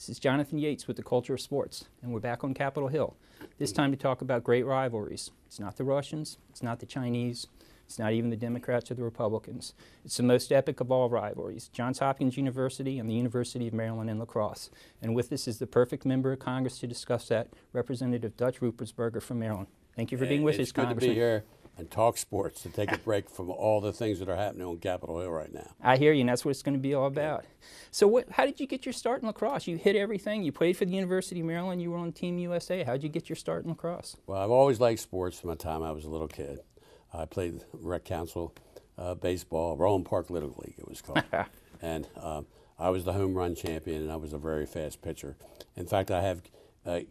This is Jonathan Yates with the Culture of Sports, and we're back on Capitol Hill. This time to talk about great rivalries. It's not the Russians, it's not the Chinese, it's not even the Democrats or the Republicans. It's the most epic of all rivalries, Johns Hopkins University and the University of Maryland in Lacrosse. And with us is the perfect member of Congress to discuss that, Representative Dutch Ruppersberger from Maryland. Thank you for being with us, Congressman. It's good to be here and talk sports, to take a break from all the things that are happening on Capitol Hill right now. I hear you, and that's what it's going to be all about. So how did you get your start in lacrosse? You hit everything. You played for the University of Maryland. You were on Team USA. How did you get your start in lacrosse? Well, I've always liked sports from the time I was a little kid. I played rec council baseball, Roland Park Little League it was called. And I was the home run champion, and I was a very fast pitcher. In fact, I have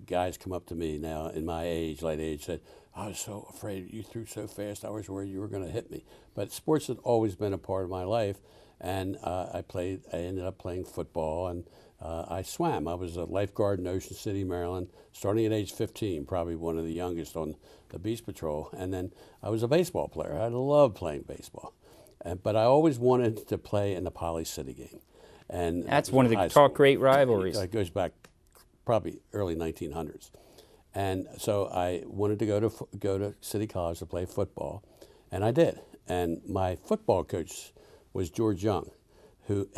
guys come up to me now in my age, late age, said, I was so afraid you threw so fast, I was worried you were going to hit me. But sports had always been a part of my life, and I ended up playing football, and I swam. I was a lifeguard in Ocean City, Maryland, starting at age 15, probably one of the youngest on the Beach Patrol. And then I was a baseball player. I loved playing baseball. But I always wanted to play in the Poly City game. And that's one of the great rivalries. It goes back probably early 1900s. And so I wanted to go to City College to play football, and I did. And my football coach was George Young, who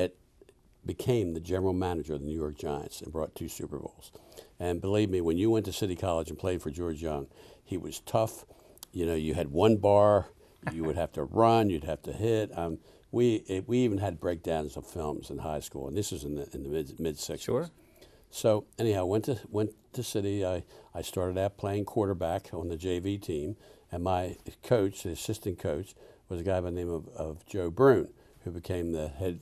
became the general manager of the New York Giants and brought 2 Super Bowls. And believe me, when you went to City College and played for George Young, he was tough. You know, you had one bar, you would have to run, you'd have to hit. We even had breakdowns of films in high school, and this was in the mid-60s. Sure. So anyhow, went to City. I started out playing quarterback on the JV team, and my coach, the assistant coach, was a guy by the name of Joe Brune, who became the head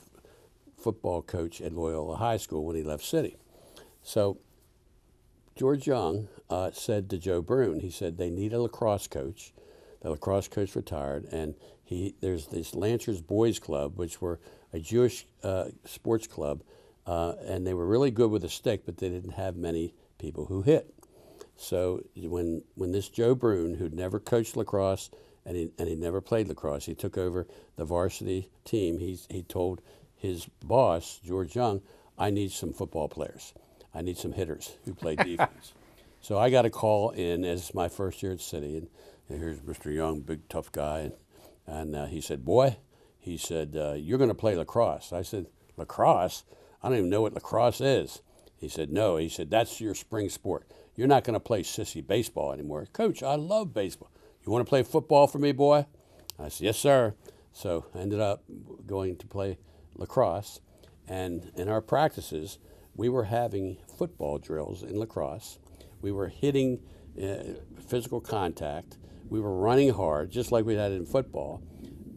football coach at Loyola High School when he left City. So George Young said to Joe Brune, he said they need a lacrosse coach. The lacrosse coach retired, and there's this Lancers Boys Club, which were a Jewish sports club. And they were really good with a stick, but they didn't have many people who hit. So when this Joe Brune, who'd never coached lacrosse and he never played lacrosse, he took over the varsity team. He told his boss, George Young, I need some football players. I need some hitters who play defense. So I got a call in as my first year at City, and here's Mr. Young, big tough guy, and he said, boy, he said, you're going to play lacrosse. I said, lacrosse? I don't even know what lacrosse is. He said, no. He said, that's your spring sport. You're not going to play sissy baseball anymore. Coach, I love baseball. You want to play football for me, boy? I said, yes, sir. So I ended up going to play lacrosse. And in our practices, we were having football drills in lacrosse. We were hitting physical contact. We were running hard, just like we had in football.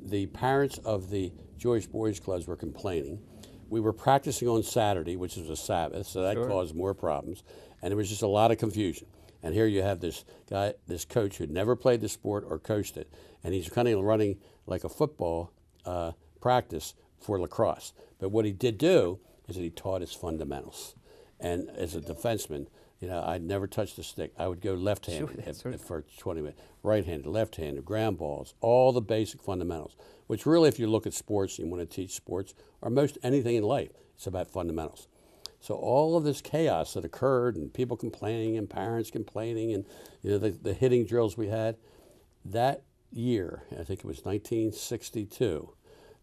The parents of the Jewish boys clubs were complaining. We were practicing on Saturday, which was a Sabbath, so that caused more problems. And there was just a lot of confusion. And here you have this guy, this coach who'd never played the sport or coached it, and he's kind of running like a football practice for lacrosse. But what he did do is that he taught his fundamentals. And as a defenseman, you know, I'd never touched a stick. I would go left-handed for 20 minutes, right-handed, left-handed, ground balls, all the basic fundamentals, which really, if you look at sports and you want to teach sports, or most anything in life, it's about fundamentals. So all of this chaos that occurred, and people complaining, and parents complaining, and you know the hitting drills we had, that year, I think it was 1962,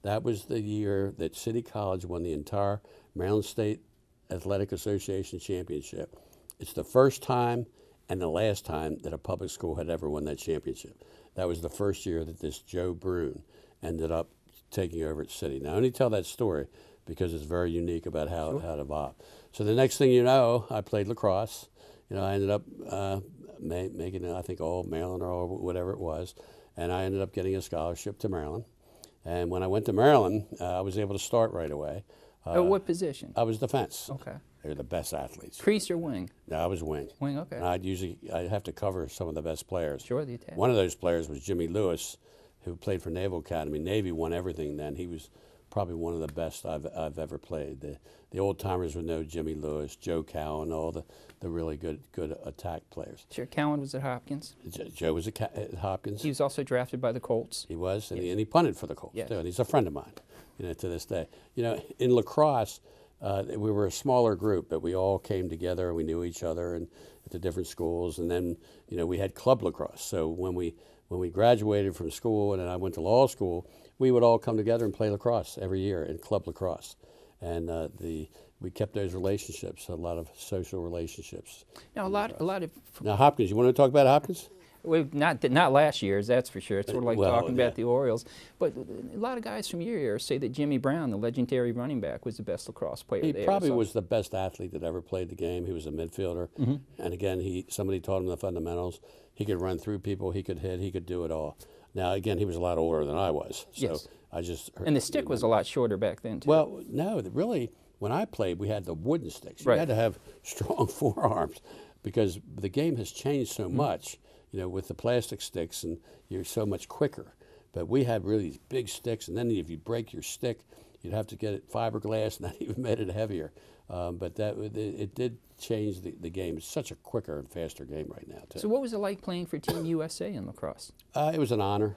that was the year that City College won the entire Maryland State Athletic Association championship. It's the first time and the last time that a public school had ever won that championship. That was the first year that this Joe Brune ended up taking over at City. Now, I only tell that story because it's very unique about how it evolved. So the next thing you know, I played lacrosse. You know, I ended up making, I think, all Maryland or whatever it was, and I ended up getting a scholarship to Maryland. And when I went to Maryland, I was able to start right away. What position? I was defense. Okay. They were the best athletes. Crease or wing? No, I was wing. Wing, okay. And I'd have to cover some of the best players. Sure, the attack. One of those players was Jimmy Lewis, who played for Naval Academy. Navy won everything then. He was probably one of the best I've ever played. The old timers would know Jimmy Lewis, Joe Cowan, all the really good attack players. Sure, Cowan was at Hopkins. Joe was at Hopkins. He was also drafted by the Colts. He was, and he punted for the Colts too. And he's a friend of mine, you know, to this day. You know, in lacrosse, we were a smaller group, but we all came together and we knew each other and at the different schools. And then, you know, we had club lacrosse. So when we graduated from school and then I went to law school, we would all come together and play lacrosse every year in club lacrosse. And we kept those relationships, a lot of social relationships. Now, a lot of. Now, Hopkins, you want to talk about Hopkins? Not last year's, that's for sure. It's sort of like talking yeah. about the Orioles. But a lot of guys from your era say that Jimmy Brown, the legendary running back, was the best lacrosse player there. He probably was the best athlete that ever played the game. He was a midfielder. And again, somebody taught him the fundamentals. He could run through people, he could hit, he could do it all. Now, again, he was a lot older than I was. So yes. I just heard, and the stick was a lot shorter back then, too. Well, no, really, when I played, we had the wooden sticks. You right. had to have strong forearms because the game has changed so much, you know, with the plastic sticks, and you're so much quicker. But we had really these big sticks, and then if you break your stick, you'd have to get it fiberglass, and that even made it heavier. But it did change the game. It's such a quicker and faster game right now, too. So what was it like playing for Team USA in lacrosse? It was an honor.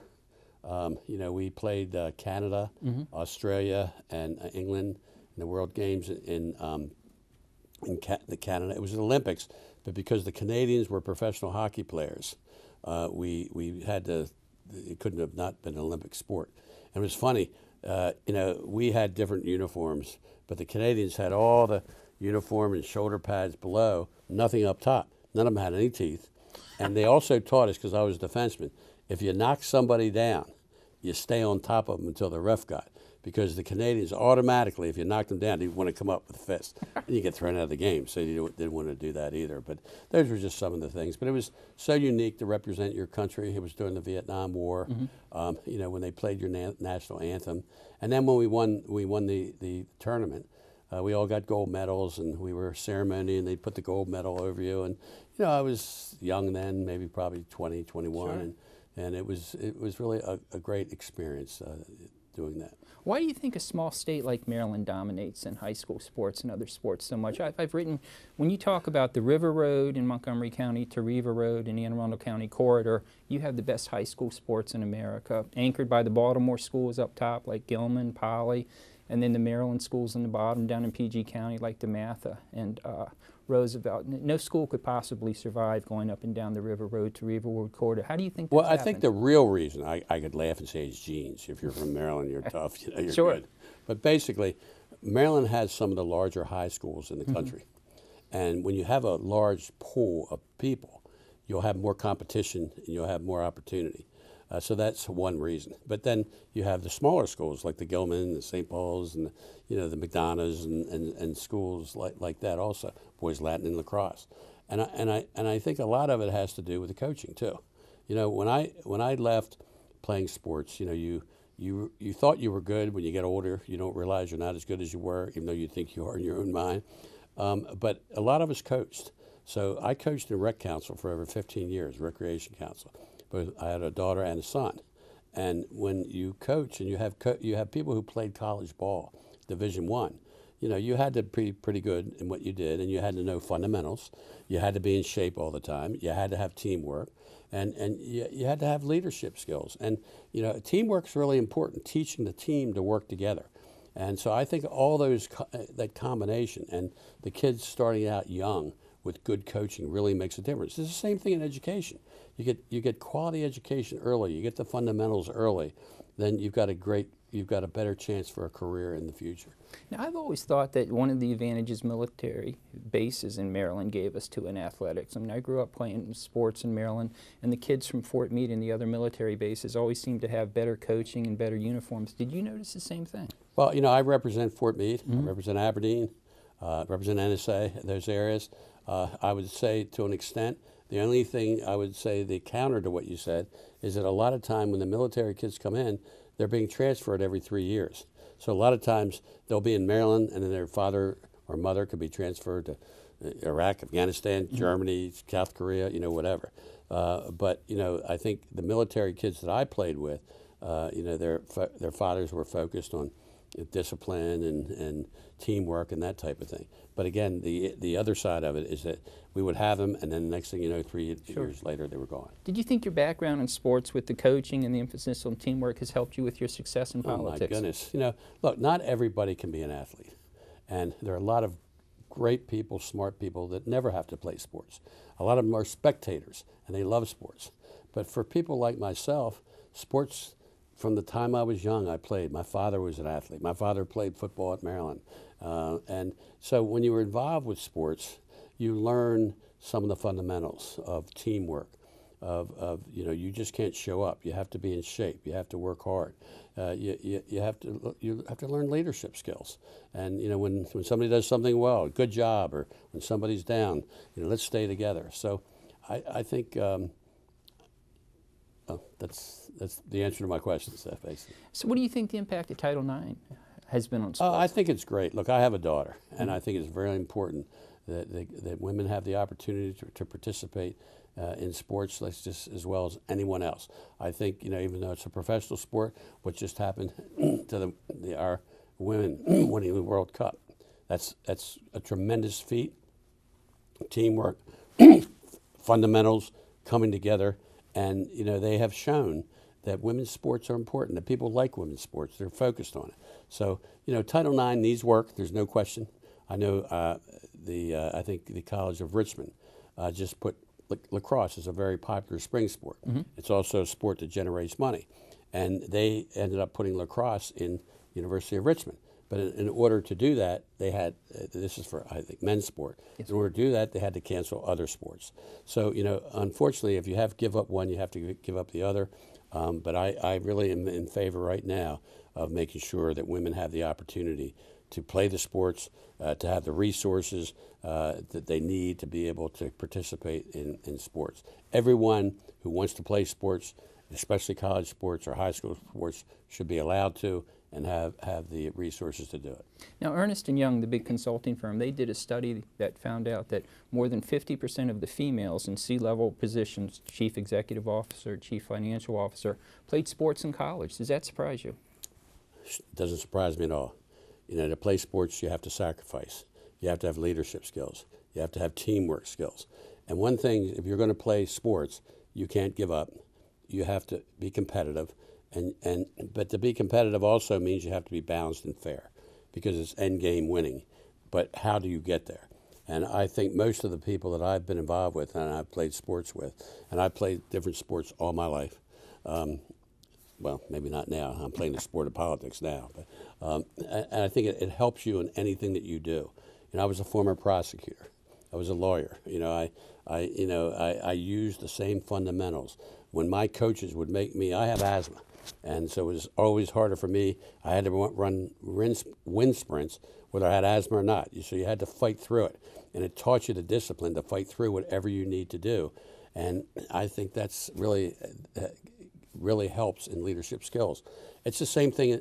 You know, we played Canada, Australia, and England in the World Games in Canada. It was the Olympics, but because the Canadians were professional hockey players, we had to. It couldn't have not been an Olympic sport. And it was funny. You know, we had different uniforms, but the Canadians had all the uniform and shoulder pads below, nothing up top. None of them had any teeth. And they also taught us, because I was a defenseman, if you knock somebody down, you stay on top of them until the ref got. Because the Canadians automatically, if you knocked them down, they want to come up with a fist. And you get thrown out of the game, so you didn't want to do that either. But those were just some of the things. But it was so unique to represent your country. It was during the Vietnam War, you know, when they played your national anthem. And then when we won the tournament, we all got gold medals, and we were ceremony, and they put the gold medal over you. And, you know, I was young then, maybe probably 20, 21, sure. and it was really a great experience doing that. Why do you think a small state like Maryland dominates in high school sports and other sports so much? I've written, when you talk about the River Road in Montgomery County to Riva Road in the Anne Arundel County corridor, you have the best high school sports in America, anchored by the Baltimore schools up top like Gilman, Poly, and then the Maryland schools in the bottom down in PG County like DeMatha and Roosevelt. No school could possibly survive going up and down the River Road to Riva Road corridor. How do you think that's Well, I think the real reason, I could laugh and say, is genes. If you're from Maryland, you're tough, you know, you're sure. good. But basically, Maryland has some of the larger high schools in the country. And when you have a large pool of people, you'll have more competition and you'll have more opportunity. So that's one reason. But then you have the smaller schools like the Gilman, the St. Paul's, and the McDonough's and schools like that also, Boys Latin and Lacrosse. And I think a lot of it has to do with the coaching too. You know, when I left playing sports, you know, you thought you were good. When you get older, you don't realize you're not as good as you were, even though you think you are in your own mind. But a lot of us coached. So I coached in rec council for over 15 years, recreation council. But I had a daughter and a son, and when you coach and you have people who played college ball, Division I, you know, you had to be pretty good in what you did, and you had to know fundamentals. You had to be in shape all the time. You had to have teamwork, and you had to have leadership skills. And you know, teamwork is really important. Teaching the team to work together, and so I think all those that combination and the kids starting out young with good coaching really makes a difference. It's the same thing in education. You get quality education early. You get the fundamentals early. Then you've got a better chance for a career in the future. Now, I've always thought that one of the advantages military bases in Maryland gave us in athletics. I mean, I grew up playing sports in Maryland, and the kids from Fort Meade and the other military bases always seemed to have better coaching and better uniforms. Did you notice the same thing? Well, you know, I represent Fort Meade. I represent Aberdeen. Represent NSA, those areas. I would say to an extent, the only thing I would say the counter to what you said is that a lot of time when the military kids come in, they're being transferred every 3 years. So a lot of times they'll be in Maryland and then their father or mother could be transferred to Iraq, Afghanistan, Germany, South Korea, you know, whatever. But, you know, I think the military kids that I played with, you know, their fathers were focused on discipline and teamwork and that type of thing. But again, the other side of it is that we would have them, and then the next thing you know, 3 years later, they were gone. Did you think your background in sports with the coaching and the emphasis on teamwork has helped you with your success in politics? Oh my goodness. You know, look, not everybody can be an athlete. And there are a lot of great people, smart people that never have to play sports. A lot of them are spectators, and they love sports. But for people like myself, sports, from the time I was young, I played. My father was an athlete. My father played football at Maryland. And so when you were involved with sports, you learn some of the fundamentals of teamwork, of you just can't show up. You have to be in shape. You have to work hard. You have to learn leadership skills. And when somebody does something well, good job, or when somebody's down, let's stay together. So I think that's the answer to my question, Steph, basically. So what do you think the impact of Title IX has been on sports? I think it's great. Look, I have a daughter, and I think it's very important that women have the opportunity to participate in sports just as well as anyone else. I think, even though it's a professional sport, what just happened to our women winning the World Cup, that's a tremendous feat. Teamwork, fundamentals, coming together, and they have shown that women's sports are important, that people like women's sports. They're focused on it. So, Title IX needs work. There's no question. I know I think the College of Richmond just put lacrosse is a very popular spring sport. Mm-hmm. It's also a sport that generates money. And they ended up putting lacrosse in University of Richmond. But in order to do that, they had, this is for, I think, men's sport. Yes. In order to do that, they had to cancel other sports. So, unfortunately, if you have to give up one, you have to give up the other. But I really am in favor right now of making sure that women have the opportunity to play the sports, to have the resources that they need to be able to participate in sports. Everyone who wants to play sports, especially college sports or high school sports, should be allowed to and have the resources to do it. Now, Ernst & Young, the big consulting firm, they did a study that found out that more than 50% of the females in C-level positions, chief executive officer, chief financial officer, played sports in college. Does that surprise you? It doesn't surprise me at all. To play sports, you have to sacrifice. You have to have leadership skills. You have to have teamwork skills. And one thing, if you're going to play sports, you can't give up. You have to be competitive. But to be competitive also means you have to be balanced and fair, because it's end game winning. But how do you get there? And I think most of the people that I've been involved with and I've played sports with, and I've played different sports all my life. Well, maybe not now. I'm playing the sport of politics now. But, and I think it helps you in anything that you do. I was a former prosecutor. I was a lawyer. I used the same fundamentals. When my coaches would make me, I have asthma. And so it was always harder for me. I had to run wind sprints, whether I had asthma or not. So you had to fight through it. And it taught you the discipline to fight through whatever you need to do. And I think that's really helps in leadership skills. It's the same thing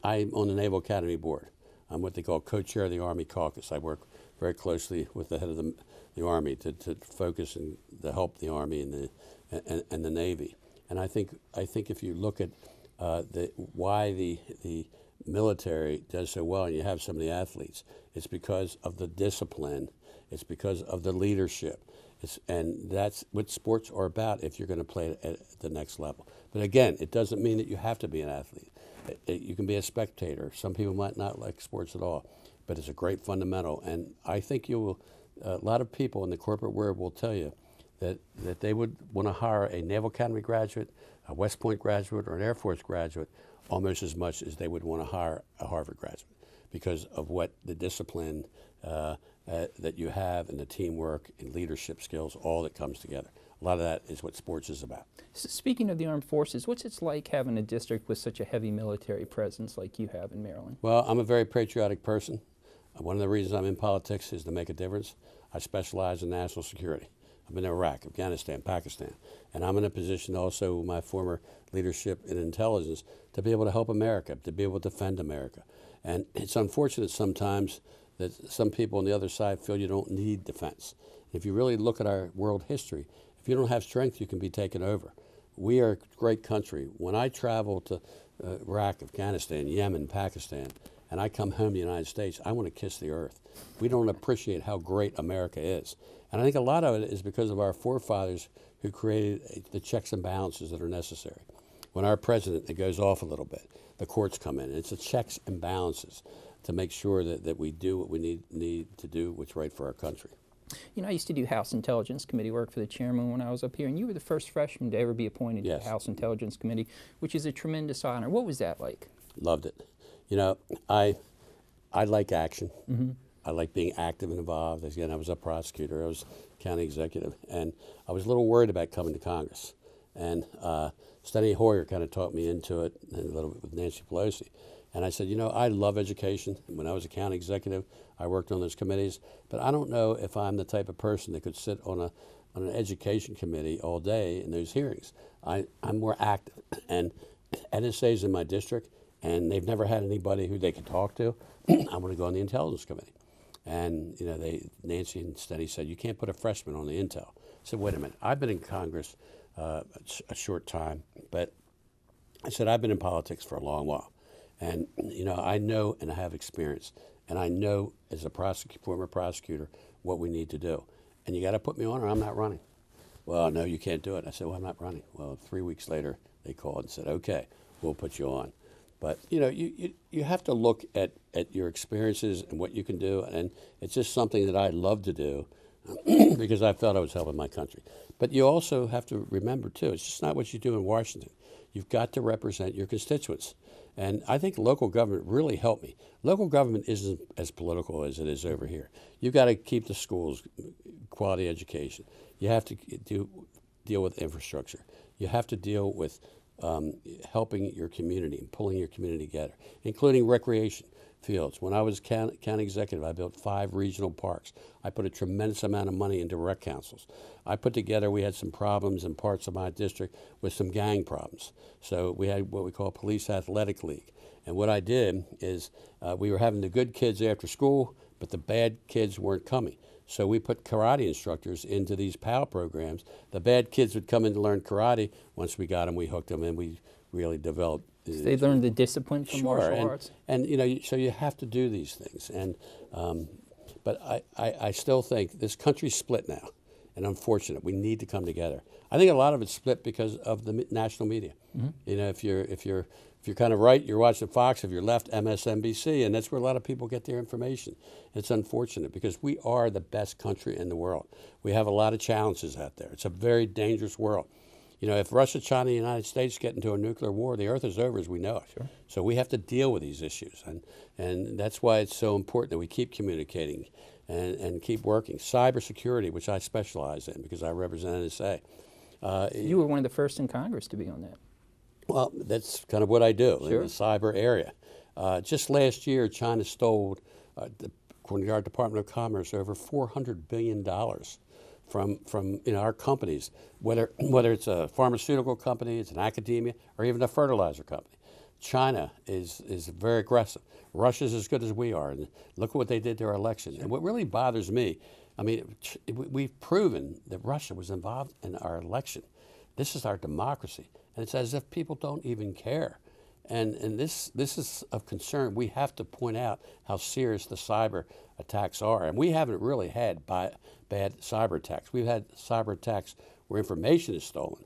I'm on the Naval Academy Board. I'm what they call co-chair of the Army Caucus. I work very closely with the head of the Army to focus and to help the Army and the Navy. And I think if you look at why the military does so well, and you have some of the athletes, it's because of the discipline. It's because of the leadership. And that's what sports are about if you're going to play at the next level. But again, it doesn't mean that you have to be an athlete. You can be a spectator. Some people might not like sports at all, but it's a great fundamental. And I think a lot of people in the corporate world will tell you that they would want to hire a Naval Academy graduate, a West Point graduate, or an Air Force graduate almost as much as they would want to hire a Harvard graduate, because of what the discipline that you have, and the teamwork and leadership skills, all that comes together. A lot of that is what sports is about. Speaking of the armed forces, what's it like having a district with such a heavy military presence like you have in Maryland? Well, I'm a very patriotic person. One of the reasons I'm in politics is to make a difference. I specialize in national security. I've been in Iraq, Afghanistan, Pakistan, and I'm in a position also with my former leadership in intelligence to be able to help America, to be able to defend America. And it's unfortunate sometimes that some people on the other side feel you don't need defense. If you really look at our world history, if you don't have strength, you can be taken over. We are a great country. When I travel to Iraq, Afghanistan, Yemen, Pakistan, and I come home to the United States, I want to kiss the earth. We don't appreciate how great America is. And I think a lot of it is because of our forefathers who created the checks and balances that are necessary. When our president, it goes off a little bit, the courts come in. It's the checks and balances. to make sure that we do what we need to do, what's right for our country. You know, I used to do House Intelligence Committee work for the chairman when I was up here, and you were the first freshman to ever be appointed to the House Intelligence Committee, which is a tremendous honor. What was that like? Loved it. You know, I like action. I like being active and involved. Again, I was a prosecutor. I was county executive, and I was a little worried about coming to Congress. And Steny Hoyer kind of taught me into it, and a little bit with Nancy Pelosi. And I said, you know, I love education. When I was a county executive, I worked on those committees, but I don't know if I'm the type of person that could sit on an education committee all day in those hearings. I'm more active, and NSA's in my district, and they've never had anybody who they could talk to. I want to go on the Intelligence Committee. And, you know, Nancy and Steny said, you can't put a freshman on the Intel. I said, wait a minute, I've been in Congress a short time, but I said, I've been in politics for a long while. And, you know, I know and I have experience, and I know as a former prosecutor what we need to do. And you got to put me on or I'm not running. Well, no, you can't do it. I said, well, I'm not running. Well, 3 weeks later, they called and said, okay, we'll put you on. But, you know, you have to look at your experiences and what you can do, and it's just something that I love to do because I felt I was helping my country. But you also have to remember, too, it's just not what you do in Washington. You've got to represent your constituents. And I think local government really helped me. Local government isn't as political as it is over here. You've got to keep the schools, quality education. You have to deal with infrastructure. You have to deal with helping your community and pulling your community together, including recreation fields. When I was county executive, I built 5 regional parks. I put a tremendous amount of money into rec councils. We had some problems in parts of my district with some gang problems. So we had what we call Police Athletic League. And what I did is we were having the good kids after school, but the bad kids weren't coming. So we put karate instructors into these PAL programs. The bad kids would come in to learn karate. Once we got them, we hooked them, and we really developed. So they learned the discipline from martial arts. And you know, so you have to do these things. And but I still think this country's split now, and unfortunate. We need to come together. I think a lot of it's split because of the national media. You know, if you're kind of right, you're watching Fox. If you're left, MSNBC, and that's where a lot of people get their information. It's unfortunate because we are the best country in the world. We have a lot of challenges out there. It's a very dangerous world. You know, if Russia, China, and the United States get into a nuclear war, the earth is over as we know it. Sure. So we have to deal with these issues, and that's why it's so important that we keep communicating and keep working. Cybersecurity, which I specialize in because I represent NSA. You were one of the first in Congress to be on that. Well, that's kind of what I do Sure. in the cyber area. Just last year, China stole, according to our Department of Commerce, over $400 billion from our companies, whether it's a pharmaceutical company, it's an academia, or even a fertilizer company. China is very aggressive. Russia's as good as we are, and look at what they did to our election. And what really bothers me, I mean, we've proven that Russia was involved in our election. This is our democracy, and it's as if people don't even care. And this is of concern. We have to point out how serious the cyber attacks are. And we haven't really had bad cyber attacks. We've had cyber attacks where information is stolen.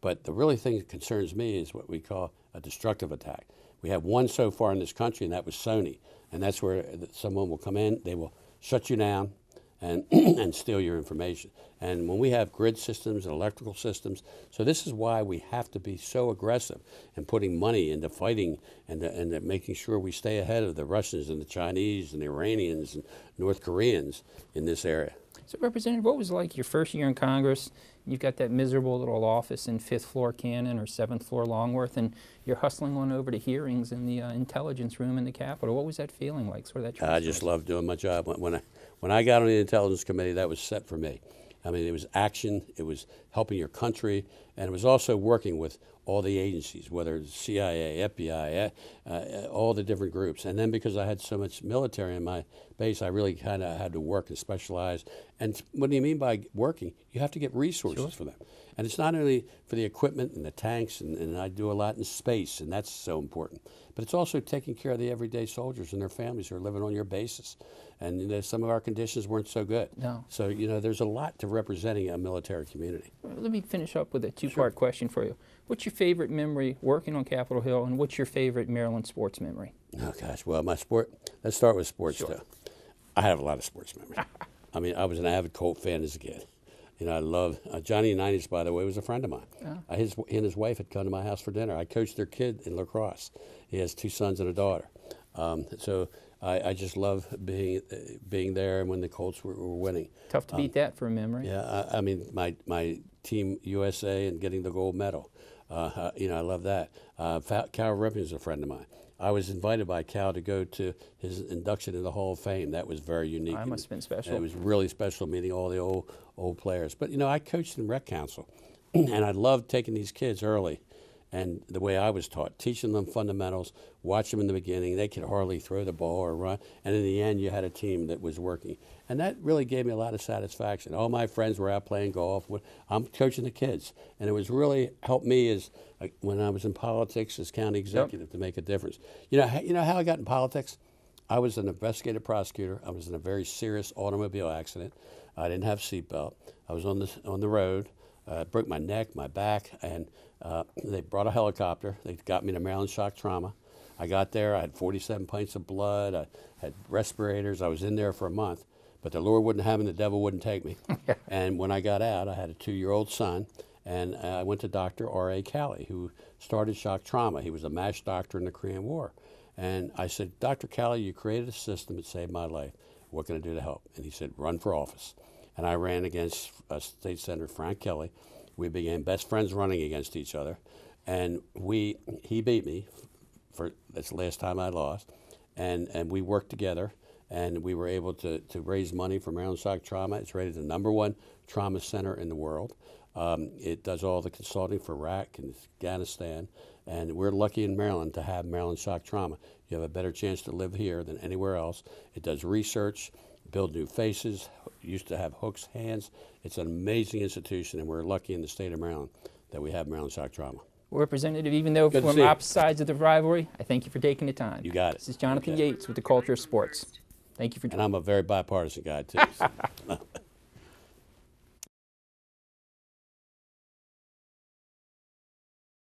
But the really thing that concerns me is what we call a destructive attack. We have one so far in this country, and that was Sony. And that's where someone will come in, they will shut you down and, and steal your information. And when we have grid systems and electrical systems, so this is why we have to be so aggressive in putting money into fighting and making sure we stay ahead of the Russians and the Chinese and the Iranians and North Koreans in this area. So, Representative, what was it like your first year in Congress? You've got that miserable little office in 5th floor Cannon or 7th floor Longworth, and you're hustling on over to hearings in the intelligence room in the Capitol. What was that feeling like? Sort of that I just loved doing my job. When I got on the Intelligence Committee, that was set for me. I mean, it was action, it was helping your country, and it was also working with all the agencies, whether it's CIA, FBI, all the different groups. And then because I had so much military in my base, I really kind of had to work and specialize. And what do you mean by working? You have to get resources Sure. for them. And it's not only for the equipment and the tanks, and I do a lot in space, and that's so important. But it's also taking care of the everyday soldiers and their families who are living on your bases. And some of our conditions weren't so good. No. So, there's a lot to representing a military community. Let me finish up with a two-part question for you. What's your favorite memory working on Capitol Hill, and what's your favorite Maryland sports memory? Oh, gosh. Well, my sport, let's start with sports, Sure. though. I have a lot of sports memories. I mean, I was an avid Colt fan as a kid. You know, I love Johnny Unitas, by the way, was a friend of mine. Oh. He and his wife had come to my house for dinner. I coached their kid in lacrosse. He has 2 sons and a daughter. So I just love being there and when the Colts were winning. Tough to beat that for a memory. Yeah, I mean, my team USA and getting the gold medal. You know, I love that. Cal Ripken is a friend of mine. I was invited by Cal to go to his induction in the Hall of Fame. That was very unique. That must have been special. And it was really special meeting all the old players. But, you know, I coached in rec council, and I loved taking these kids early. And the way I was taught, teaching them fundamentals, watch them in the beginning. They could hardly throw the ball or run. And in the end, you had a team that was working. And that really gave me a lot of satisfaction. All my friends were out playing golf. I'm coaching the kids. And it was really helped me as when I was in politics as county executive to make a difference. You know how I got in politics? I was an investigative prosecutor. I was in a very serious automobile accident. I didn't have a seatbelt. I was on the road. Broke my neck, my back, and they brought a helicopter. They got me to Maryland shock trauma. I got there. I had 47 pints of blood. I had respirators. I was in there for a month. But the Lord wouldn't have me. The devil wouldn't take me. And when I got out, I had a 2-year-old son. And I went to Dr. R.A. Calley, who started shock trauma. He was a MASH doctor in the Korean War. And I said, Dr. Calley, you created a system that saved my life. What can I do to help? And he said, run for office. And I ran against State Senator Frank Kelly. We became best friends running against each other. And he beat me. That's the last time I lost. And we worked together. And we were able to raise money for Maryland Shock Trauma. It's rated the #1 trauma center in the world. It does all the consulting for Iraq and Afghanistan. And we're lucky in Maryland to have Maryland Shock Trauma. You have a better chance to live here than anywhere else. It does research, build new faces, used to have hooks, hands. It's an amazing institution, and we're lucky in the state of Maryland that we have Maryland Shock Trauma. Well, Representative, even though Good to from see you. opposite sides of the rivalry, I thank you for taking the time. You got it. This is Jonathan Okay. Yates with the Culture of Sports. Thank you for And I'm a very bipartisan guy, too. So.